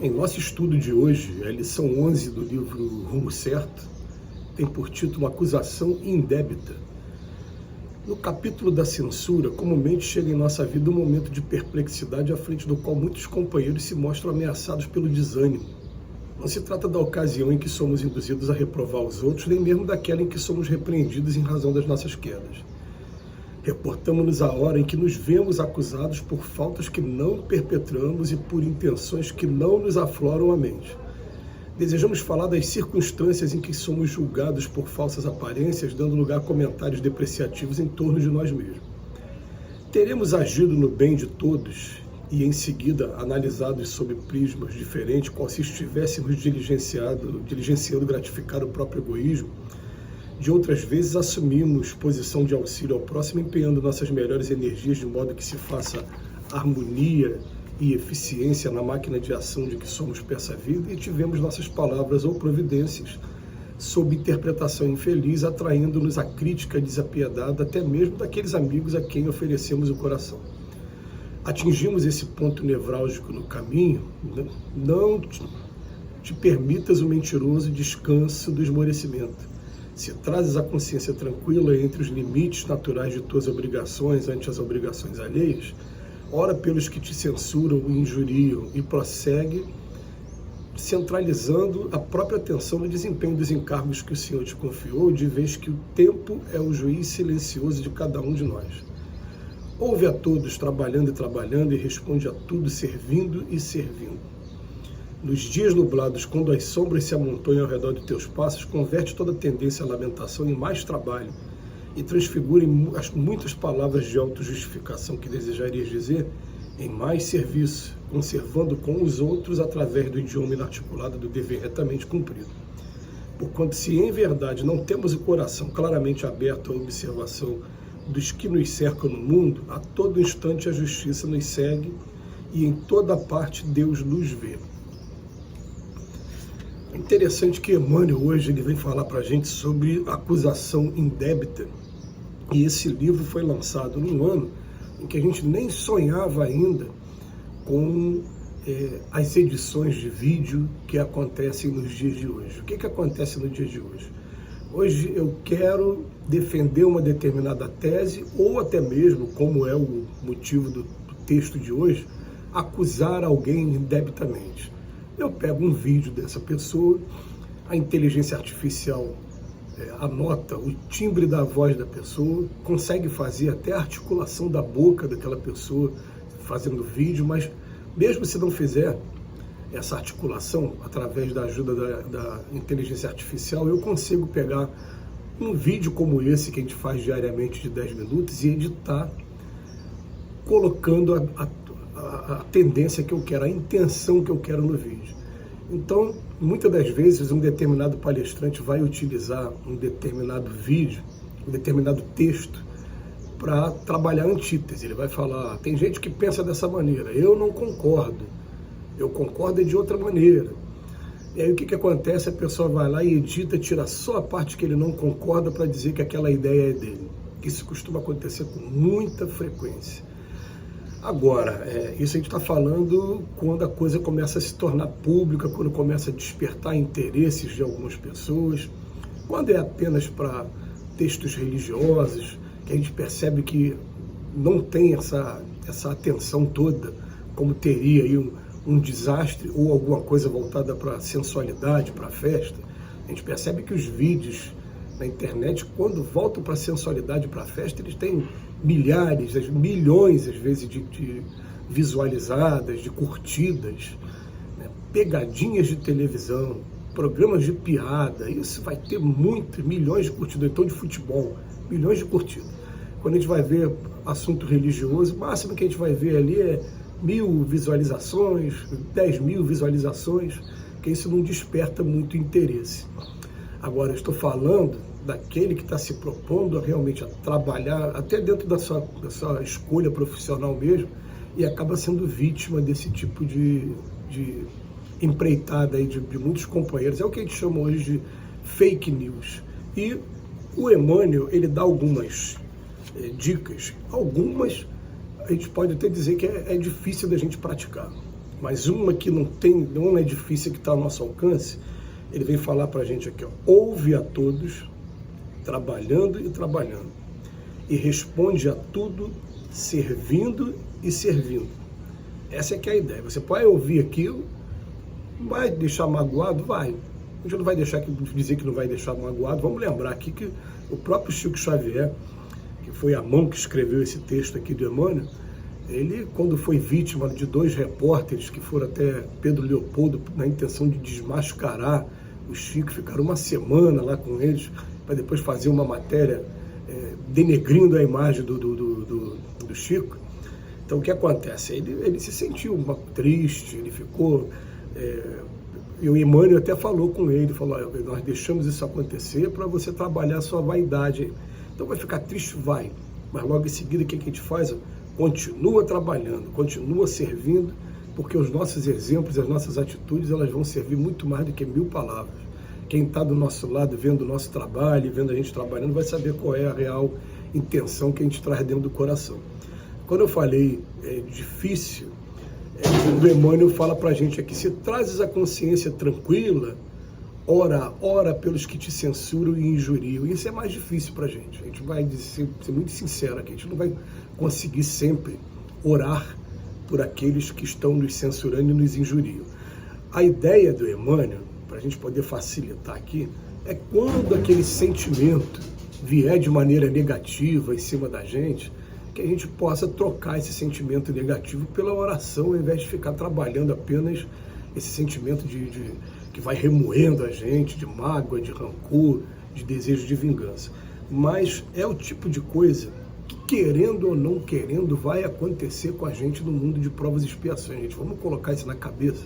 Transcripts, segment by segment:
Em nosso estudo de hoje, a lição 11 do livro Rumo Certo tem por título Acusação Indébita. No capítulo da censura, comumente chega em nossa vida um momento de perplexidade à frente do qual muitos companheiros se mostram ameaçados pelo desânimo. Não se trata da ocasião em que somos induzidos a reprovar os outros, nem mesmo daquela em que somos repreendidos em razão das nossas quedas. Reportamos-nos à hora em que nos vemos acusados por faltas que não perpetramos e por intenções que não nos afloram a mente. Desejamos falar das circunstâncias em que somos julgados por falsas aparências, dando lugar a comentários depreciativos em torno de nós mesmos. Teremos agido no bem de todos e, em seguida, analisados sob prismas diferentes, qual se estivéssemos diligenciando gratificar o próprio egoísmo. De outras vezes, assumimos posição de auxílio ao próximo, empenhando nossas melhores energias de modo que se faça harmonia e eficiência na máquina de ação de que somos peça-vida, e tivemos nossas palavras ou providências sob interpretação infeliz, atraindo-nos a crítica desapiedada até mesmo daqueles amigos a quem oferecemos o coração. Atingimos esse ponto nevrálgico no caminho. Não te permitas o mentiroso descanso do esmorecimento. Se trazes a consciência tranquila entre os limites naturais de tuas obrigações ante as obrigações alheias, ora pelos que te censuram e injuriam e prossegue centralizando a própria atenção no desempenho dos encargos que o Senhor te confiou, de vez que o tempo é o juiz silencioso de cada um de nós. Ouve a todos trabalhando e responde a tudo servindo e servindo. Nos dias nublados, quando as sombras se amontoam ao redor de teus passos, converte toda tendência à lamentação em mais trabalho e transfigure as muitas palavras de autojustificação que desejarias dizer em mais serviço, conservando com os outros através do idioma inarticulado do dever retamente cumprido. Porquanto, se em verdade não temos o coração claramente aberto à observação dos que nos cercam no mundo, a todo instante a justiça nos segue e em toda parte Deus nos vê. É interessante que Emmanuel hoje ele vem falar para a gente sobre acusação indébita, e esse livro foi lançado num ano em que a gente nem sonhava ainda com as edições de vídeo que acontecem nos dias de hoje. O que acontece no dia de hoje? Hoje eu quero defender uma determinada tese, ou até mesmo, como é o motivo do texto de hoje, acusar alguém indebitamente. Eu pego um vídeo dessa pessoa, a inteligência artificial anota o timbre da voz da pessoa, consegue fazer até a articulação da boca daquela pessoa fazendo vídeo, mas mesmo se não fizer essa articulação através da ajuda da inteligência artificial, eu consigo pegar um vídeo como esse que a gente faz diariamente de 10 minutos e editar, colocando a tendência que eu quero, a intenção que eu quero no vídeo. Então, muitas das vezes, um determinado palestrante vai utilizar um determinado vídeo, um determinado texto, para trabalhar a antítese. Ele vai falar, tem gente que pensa dessa maneira, eu não concordo, eu concordo de outra maneira. E aí o que acontece? A pessoa vai lá e edita, tira só a parte que ele não concorda para dizer que aquela ideia é dele. Isso costuma acontecer com muita frequência. Agora, isso a gente está falando quando a coisa começa a se tornar pública, quando começa a despertar interesses de algumas pessoas, quando é apenas para textos religiosos, que a gente percebe que não tem essa atenção toda, como teria aí um desastre ou alguma coisa voltada para a sensualidade, para a festa. A gente percebe que os vídeos na internet, quando voltam para a sensualidade, para a festa, eles têm milhares, milhões, às vezes, de visualizadas, de curtidas, né? Pegadinhas de televisão, programas de piada, isso vai ter milhões de curtidas, então de futebol, milhões de curtidas. Quando a gente vai ver assunto religioso, o máximo que a gente vai ver ali é 1.000 visualizações, 10.000 visualizações, que isso não desperta muito interesse. Agora, eu estou falando daquele que está se propondo realmente a trabalhar, até dentro da sua escolha profissional mesmo, e acaba sendo vítima desse tipo de empreitada aí de muitos companheiros. É o que a gente chama hoje de fake news. E o Emmanuel, ele dá algumas dicas, algumas a gente pode até dizer que é difícil da gente praticar. mas uma que não é difícil, que está ao nosso alcance. Ele vem falar para a gente aqui, ó: ouve a todos, trabalhando e trabalhando, e responde a tudo, servindo e servindo. Essa é que é a ideia. Você pode ouvir aquilo, vai deixar magoado? Vai. A gente não vai dizer que não vai deixar magoado. Vamos lembrar aqui que o próprio Chico Xavier, que foi a mão que escreveu esse texto aqui do Emmanuel, ele, quando foi vítima de 2 repórteres que foram até Pedro Leopoldo na intenção de desmascarar o Chico, ficaram uma semana lá com eles, para depois fazer uma matéria denegrindo a imagem do Chico. Então o que acontece? Ele se sentiu triste, ele ficou... E o Emmanuel até falou com ele, falou: nós deixamos isso acontecer para você trabalhar a sua vaidade. Então vai ficar triste? Vai. Mas logo em seguida o que a gente faz? Continua trabalhando, continua servindo, porque os nossos exemplos, as nossas atitudes, elas vão servir muito mais do que 1000 palavras. Quem está do nosso lado, vendo o nosso trabalho, vendo a gente trabalhando, vai saber qual é a real intenção que a gente traz dentro do coração. Quando eu falei difícil, o Emmanuel fala para a gente aqui: se trazes a consciência tranquila, ora pelos que te censuram e injuriam. Isso é mais difícil para a gente. A gente vai ser muito sincero aqui, a gente não vai conseguir sempre orar por aqueles que estão nos censurando e nos injuriam. A ideia do Emmanuel, para a gente poder facilitar aqui, é quando aquele sentimento vier de maneira negativa em cima da gente, que a gente possa trocar esse sentimento negativo pela oração, ao invés de ficar trabalhando apenas esse sentimento que vai remoendo a gente, de mágoa, de rancor, de desejo de vingança. Mas é o tipo de coisa que, querendo ou não querendo, vai acontecer com a gente no mundo de provas e expiações. Gente, vamos colocar isso na cabeça.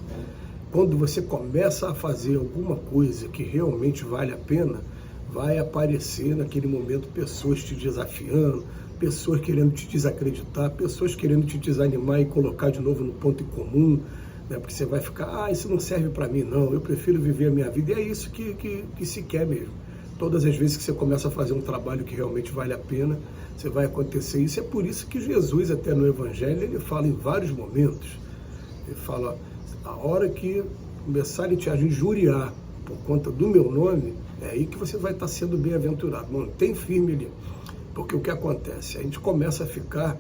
Quando você começa a fazer alguma coisa que realmente vale a pena, vai aparecer naquele momento pessoas te desafiando, pessoas querendo te desacreditar, pessoas querendo te desanimar e colocar de novo no ponto em comum, né? Porque você vai ficar: isso não serve para mim não, eu prefiro viver a minha vida. E é isso que se quer mesmo. Todas as vezes que você começa a fazer um trabalho que realmente vale a pena, você vai acontecer isso. É por isso que Jesus, até no Evangelho, ele fala em vários momentos, ele fala: a hora que começarem a te injuriar por conta do meu nome, é aí que você vai estar sendo bem-aventurado. Mantém firme ali. Porque o que acontece? A gente começa a ficar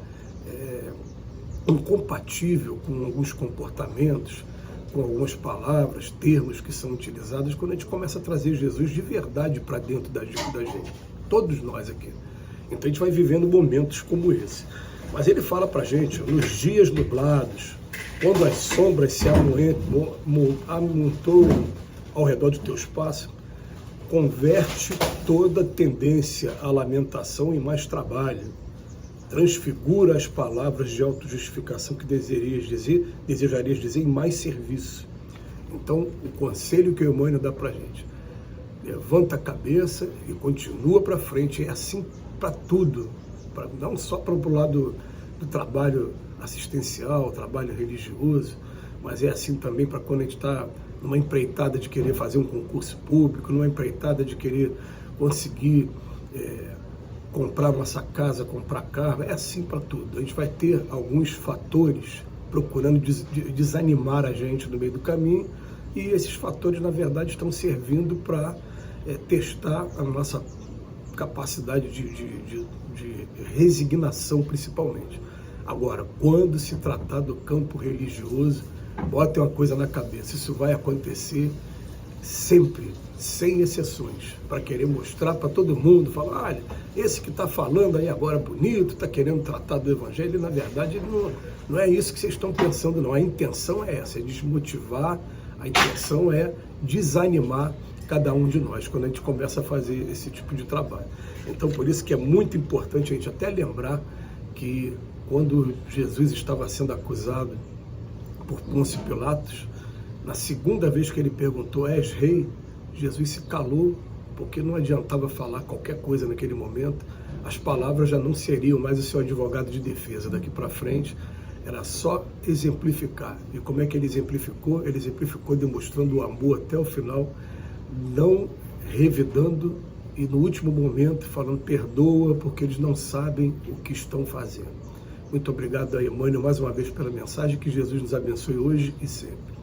incompatível com alguns comportamentos, com algumas palavras, termos que são utilizados, quando a gente começa a trazer Jesus de verdade para dentro da gente. Todos nós aqui. Então a gente vai vivendo momentos como esse. Mas ele fala para a gente: nos dias nublados, quando as sombras se amontoam ao redor dos teus passos, converte toda tendência à lamentação em mais trabalho. Transfigura as palavras de autojustificação que desejarias dizer em mais serviço. Então, o conselho que o Emmanuel dá para a gente: levanta a cabeça e continua para frente. É assim para tudo, não só para o lado do trabalho assistencial, trabalho religioso, mas é assim também para quando a gente está numa empreitada de querer fazer um concurso público, numa empreitada de querer conseguir comprar nossa casa, comprar carro. É assim para tudo. A gente vai ter alguns fatores procurando desanimar a gente no meio do caminho, e esses fatores, na verdade, estão servindo para testar a nossa capacidade de resignação, principalmente. Agora, quando se tratar do campo religioso, bota uma coisa na cabeça: isso vai acontecer sempre, sem exceções, para querer mostrar para todo mundo, falar: olha, esse que está falando aí agora bonito, está querendo tratar do Evangelho, e na verdade não é isso que vocês estão pensando, não. A intenção é essa, é desmotivar, a intenção é desanimar cada um de nós, quando a gente começa a fazer esse tipo de trabalho. Então, por isso que é muito importante a gente até lembrar que quando Jesus estava sendo acusado por Pôncio Pilatos, na segunda vez que ele perguntou: és rei? Jesus se calou, porque não adiantava falar qualquer coisa naquele momento. As palavras já não seriam mais o seu advogado de defesa. Daqui para frente era só exemplificar. E como é que ele exemplificou? Ele exemplificou demonstrando o amor até o final, não revidando, e no último momento falando: perdoa, porque eles não sabem o que estão fazendo. Muito obrigado a Emmanuel mais uma vez pela mensagem, que Jesus nos abençoe hoje e sempre.